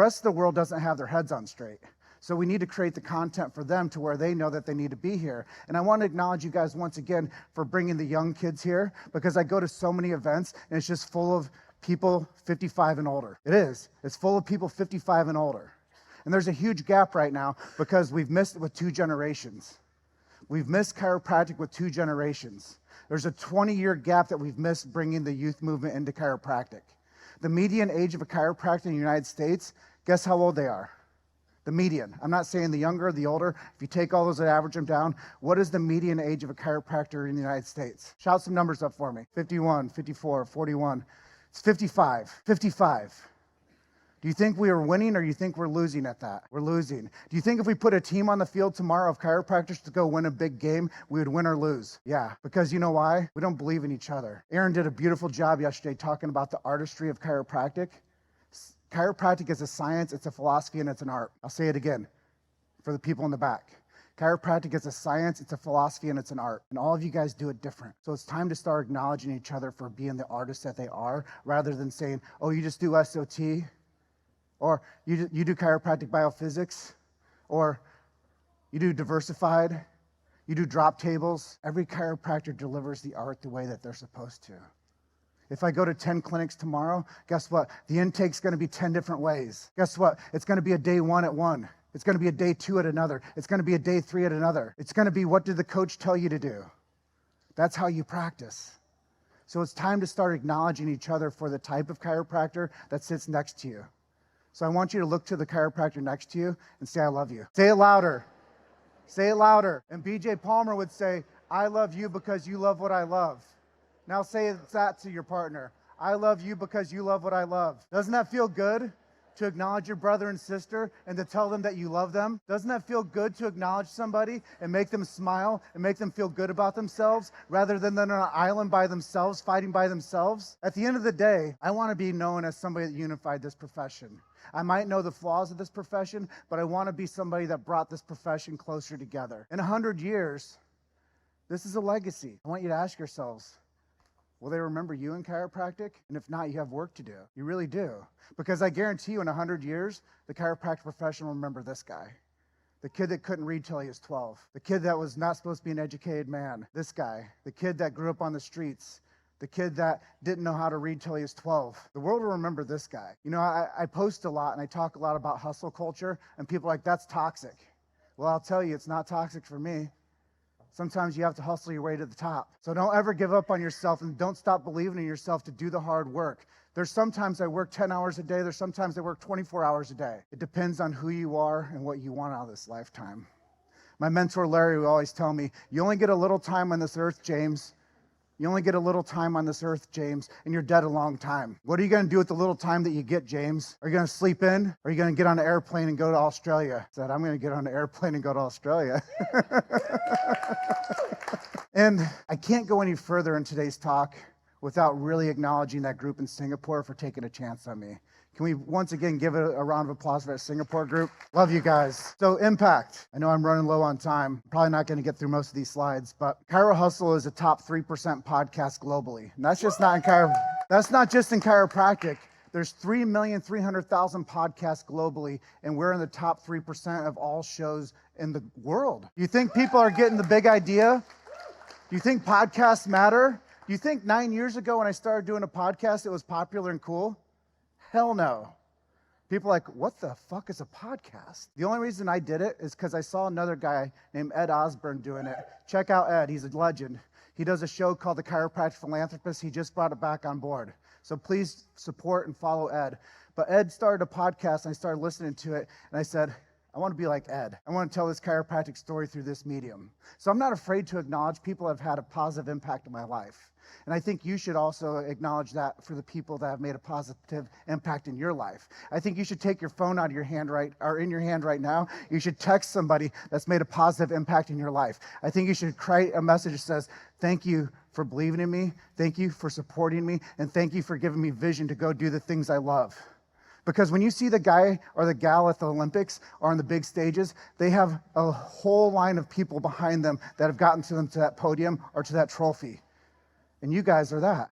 rest of the world doesn't have their heads on straight. So we need to create the content for them to where they know that they need to be here. And I want to acknowledge you guys once again for bringing the young kids here, because I go to so many events and it's just full of people 55 and older. It is. It's full of people 55 and older. And there's a huge gap right now because we've missed it with 2 generations. We've missed chiropractic with 2 generations. There's a 20-year gap that we've missed bringing the youth movement into chiropractic. The median age of a chiropractor in the United States, guess how old they are? The median. I'm not saying the younger or the older. If you take all those and average them down, what is the median age of a chiropractor in the United States? Shout some numbers up for me. 51, 54, 41. It's 55. 55. Do you think we are winning or do you think we're losing at that? We're losing. Do you think if we put a team on the field tomorrow of chiropractors to go win a big game, we would win or lose? Yeah, because you know why? We don't believe in each other. Aaron did a beautiful job yesterday talking about the artistry of chiropractic. Chiropractic is a science, it's a philosophy, and it's an art. I'll say it again for the people in the back. Chiropractic is a science, it's a philosophy, and it's an art. And all of you guys do it different. So it's time to start acknowledging each other for being the artists that they are, rather than saying, oh, you just do SOT, or you do chiropractic biophysics, or you do diversified, you do drop tables. Every chiropractor delivers the art the way that they're supposed to. If I go to 10 clinics tomorrow, guess what? The intake's going to be 10 different ways. Guess what? It's going to be a day 1 at one. It's going to be a day 2 at another. It's going to be a day 3 at another. It's going to be, what did the coach tell you to do? That's how you practice. So it's time to start acknowledging each other for the type of chiropractor that sits next to you. So I want you to look to the chiropractor next to you and say, I love you. Say it louder. Say it louder. And BJ Palmer would say, I love you because you love what I love. Now say that to your partner. I love you because you love what I love. Doesn't that feel good to acknowledge your brother and sister and to tell them that you love them? Doesn't that feel good to acknowledge somebody and make them smile and make them feel good about themselves rather than they're on an island by themselves, fighting by themselves? At the end of the day, I want to be known as somebody that unified this profession. I might know the flaws of this profession, but I want to be somebody that brought this profession closer together. In 100 years, this is a legacy. I want you to ask yourselves, will they remember you in chiropractic? And if not, you have work to do. You really do. Because I guarantee you in 100 years, the chiropractic profession will remember this guy. The kid that couldn't read till he was 12. The kid that was not supposed to be an educated man. This guy. The kid that grew up on the streets. The kid that didn't know how to read till he was 12. The world will remember this guy. You know, I post a lot and I talk a lot about hustle culture, and people are like, that's toxic. Well, I'll tell you, it's not toxic for me. Sometimes you have to hustle your way to the top. So don't ever give up on yourself, and don't stop believing in yourself to do the hard work. There's sometimes I work 10 hours a day. There's sometimes I work 24 hours a day. It depends on who you are and what you want out of this lifetime. My mentor, Larry, would always tell me, you only get a little time on this earth, James. You only get a little time on this earth, James, and you're dead a long time. What are you going to do with the little time that you get, James? Are you going to sleep in? Or are you going to get on an airplane and go to Australia? I said, I'm going to get on an airplane and go to Australia. And I can't go any further in today's talk without really acknowledging that group in Singapore for taking a chance on me. Can we once again give a round of applause for that Singapore group? Love you guys. So impact. I know I'm running low on time. I'm probably not going to get through most of these slides, but Chiro Hustle is a top 3% podcast globally. And that's just not in that's not just in chiropractic. There's 3,300,000 podcasts globally, and we're in the top 3% of all shows in the world. Do you think people are getting the big idea? Do you think podcasts matter? Do you think 9 years ago when I started doing a podcast, it was popular and cool? Hell no. People are like, what the fuck is a podcast? The only reason I did it is because I saw another guy named Ed Osborne doing it. Check out Ed. He's a legend. He does a show called The Chiropractic Philanthropist. He just brought it back on board. So please support and follow Ed. But Ed started a podcast, and I started listening to it, and I said, I want to be like Ed. I want to tell this chiropractic story through this medium. So I'm not afraid to acknowledge people that have had a positive impact in my life. And I think you should also acknowledge that for the people that have made a positive impact in your life. I think you should take your phone out of your hand in your hand right now. You should text somebody that's made a positive impact in your life. I think you should create a message that says, thank you for believing in me. Thank you for supporting me. And thank you for giving me vision to go do the things I love. Because when you see the guy or the gal at the Olympics or on the big stages, they have a whole line of people behind them that have gotten to them to that podium or to that trophy. And you guys are that.